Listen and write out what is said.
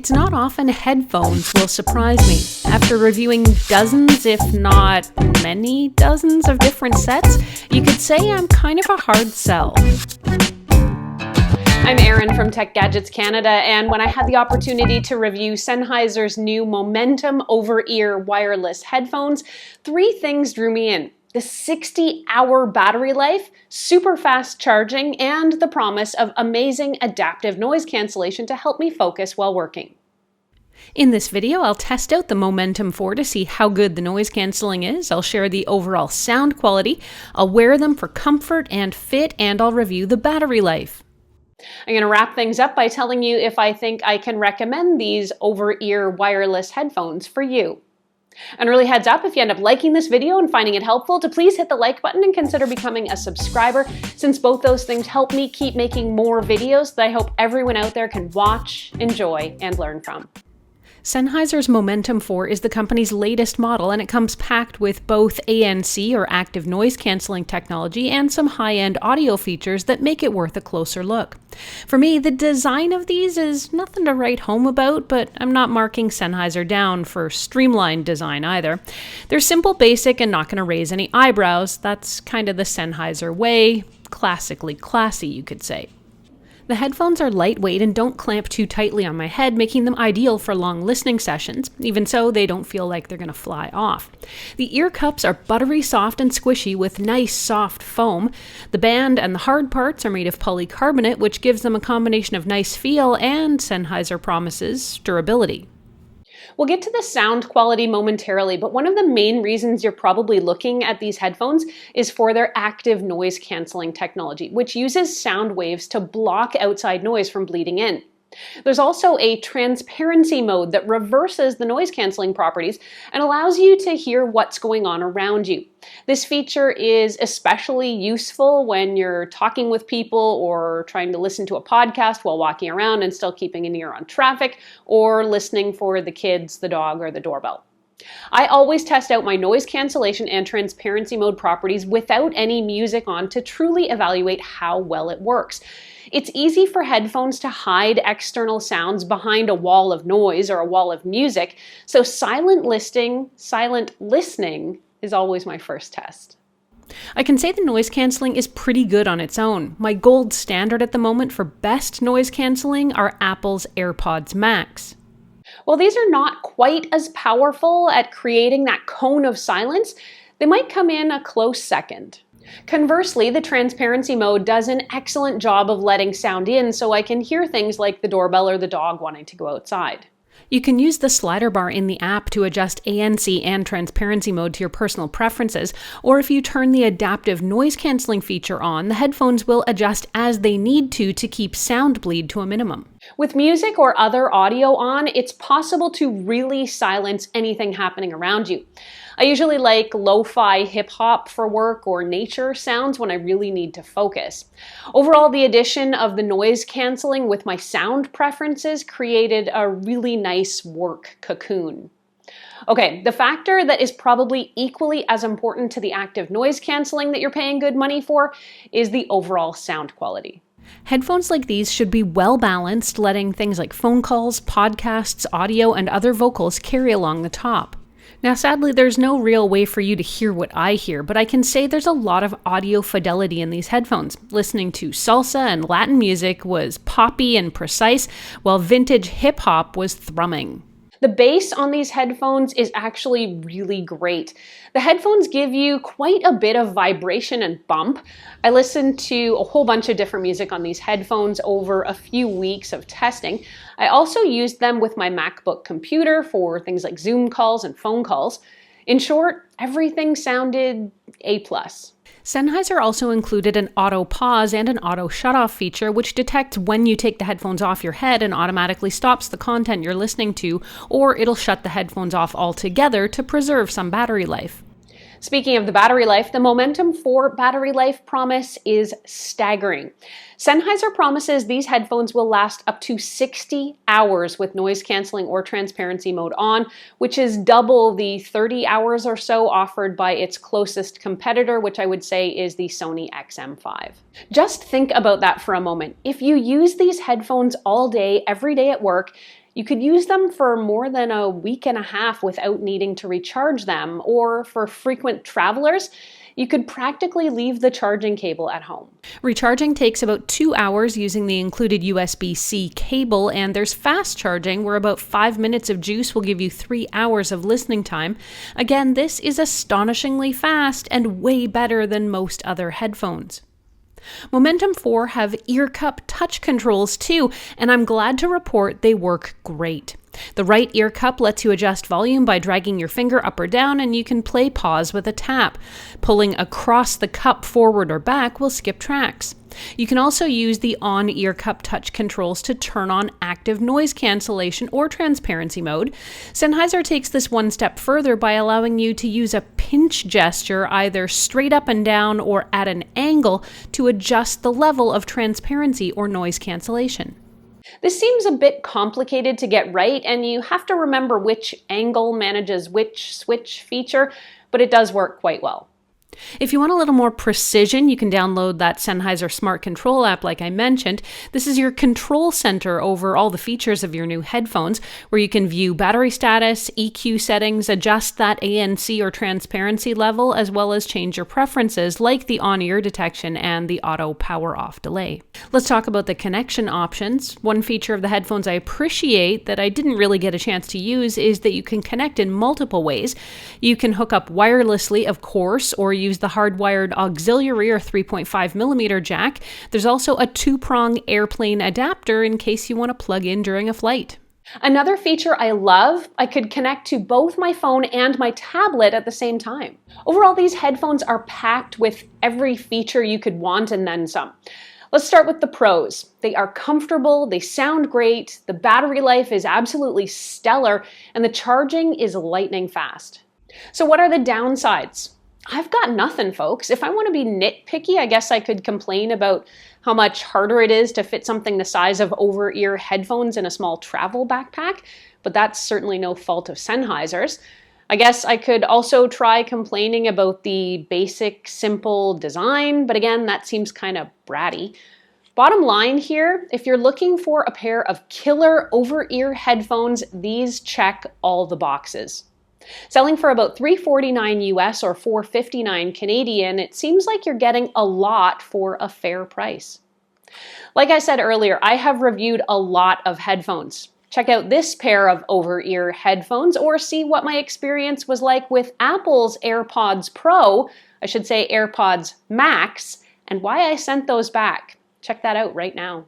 It's not often headphones will surprise me. After reviewing dozens, if not many dozens of different sets, you could say I'm kind of a hard sell. I'm Erin from Tech Gadgets Canada, and when I had the opportunity to review Sennheiser's new Momentum over-ear wireless headphones, 3 things drew me in. The 60-hour battery life, super fast charging, and the promise of amazing adaptive noise cancellation to help me focus while working. In this video, I'll test out the Momentum 4 to see how good the noise cancelling is. I'll share the overall sound quality, I'll wear them for comfort and fit, and I'll review the battery life. I'm going to wrap things up by telling you if I think I can recommend these over-ear wireless headphones for you. And really heads up, if you end up liking this video and finding it helpful, to please hit the like button and consider becoming a subscriber, since both those things help me keep making more videos that I hope everyone out there can watch, enjoy, and learn from. Sennheiser's Momentum 4 is the company's latest model, and it comes packed with both ANC or active noise cancelling technology and some high-end audio features that make it worth a closer look. For me, the design of these is nothing to write home about, but I'm not marking Sennheiser down for streamlined design either. They're simple, basic, and not going to raise any eyebrows. That's kind of the Sennheiser way, classically classy, you could say. The headphones are lightweight and don't clamp too tightly on my head, making them ideal for long listening sessions. Even so, they don't feel like they're going to fly off. The ear cups are buttery soft and squishy with nice soft foam. The band and the hard parts are made of polycarbonate, which gives them a combination of nice feel and, Sennheiser promises, durability. We'll get to the sound quality momentarily, but one of the main reasons you're probably looking at these headphones is for their active noise cancelling technology, which uses sound waves to block outside noise from bleeding in. There's also a transparency mode that reverses the noise cancelling properties and allows you to hear what's going on around you. This feature is especially useful when you're talking with people or trying to listen to a podcast while walking around and still keeping an ear on traffic, or listening for the kids, the dog, or the doorbell. I always test out my noise cancellation and transparency mode properties without any music on to truly evaluate how well it works. It's easy for headphones to hide external sounds behind a wall of noise or a wall of music, so silent listening is always my first test. I can say the noise cancelling is pretty good on its own. My gold standard at the moment for best noise cancelling are Apple's AirPods Max. While these are not quite as powerful at creating that cone of silence, they might come in a close second. Conversely, the transparency mode does an excellent job of letting sound in, so I can hear things like the doorbell or the dog wanting to go outside. You can use the slider bar in the app to adjust ANC and transparency mode to your personal preferences, or if you turn the adaptive noise cancelling feature on, the headphones will adjust as they need to keep sound bleed to a minimum. With music or other audio on, it's possible to really silence anything happening around you. I usually like lo-fi hip-hop for work or nature sounds when I really need to focus. Overall, the addition of the noise cancelling with my sound preferences created a really nice work cocoon. Okay, the factor that is probably equally as important to the active noise cancelling that you're paying good money for is the overall sound quality. Headphones like these should be well balanced, letting things like phone calls, podcasts, audio, and other vocals carry along the top. Now, sadly, there's no real way for you to hear what I hear, but I can say there's a lot of audio fidelity in these headphones. Listening to salsa and Latin music was poppy and precise, while vintage hip-hop was thrumming. The bass on these headphones is actually really great. The headphones give you quite a bit of vibration and bump. I listened to a whole bunch of different music on these headphones over a few weeks of testing. I also used them with my MacBook computer for things like Zoom calls and phone calls. In short, everything sounded A+. Sennheiser also included an auto pause and an auto shut-off feature, which detects when you take the headphones off your head and automatically stops the content you're listening to, or it'll shut the headphones off altogether to preserve some battery life. Speaking of the battery life, the Momentum 4 battery life promise is staggering. Sennheiser promises these headphones will last up to 60 hours with noise cancelling or transparency mode on, which is double the 30 hours or so offered by its closest competitor, which I would say is the Sony XM5. Just think about that for a moment. If you use these headphones all day, every day at work, You could use them for more than a week and a half without needing to recharge them, or for frequent travelers, you could practically leave the charging cable at home. Recharging takes about 2 hours using the included USB-C cable, and there's fast charging where about 5 minutes of juice will give you 3 hours of listening time. Again, this is astonishingly fast and way better than most other headphones. Momentum 4 have ear cup touch controls too, and I'm glad to report they work great. The right ear cup lets you adjust volume by dragging your finger up or down, and you can play pause with a tap. Pulling across the cup forward or back will skip tracks. You can also use the on-ear cup touch controls to turn on active noise cancellation or transparency mode. Sennheiser takes this one step further by allowing you to use a pinch gesture either straight up and down or at an angle to adjust the level of transparency or noise cancellation. This seems a bit complicated to get right, and you have to remember which angle manages which switch feature, but it does work quite well. If you want a little more precision, you can download that Sennheiser Smart Control app like I mentioned. This is your control center over all the features of your new headphones, where you can view battery status, EQ settings, adjust that ANC or transparency level, as well as change your preferences like the on-ear detection and the auto power off delay. Let's talk about the connection options. One feature of the headphones I appreciate that I didn't really get a chance to use is that you can connect in multiple ways. You can hook up wirelessly, of course, or use the hardwired auxiliary or 3.5mm jack. There's also a 2-prong airplane adapter in case you want to plug in during a flight. Another feature I love, I could connect to both my phone and my tablet at the same time. Overall, these headphones are packed with every feature you could want and then some. Let's start with the pros. They are comfortable, they sound great, the battery life is absolutely stellar, and the charging is lightning fast. So what are the downsides? I've got nothing, folks. If I want to be nitpicky, I guess I could complain about how much harder it is to fit something the size of over-ear headphones in a small travel backpack, but that's certainly no fault of Sennheiser's. I guess I could also try complaining about the basic, simple design, but again, that seems kind of bratty. Bottom line here, if you're looking for a pair of killer over-ear headphones, these check all the boxes. Selling for about $349 US or $459 Canadian, it seems like you're getting a lot for a fair price. Like I said earlier, I have reviewed a lot of headphones. Check out this pair of over-ear headphones or see what my experience was like with Apple's AirPods Pro, I should say AirPods Max, and why I sent those back. Check that out right now.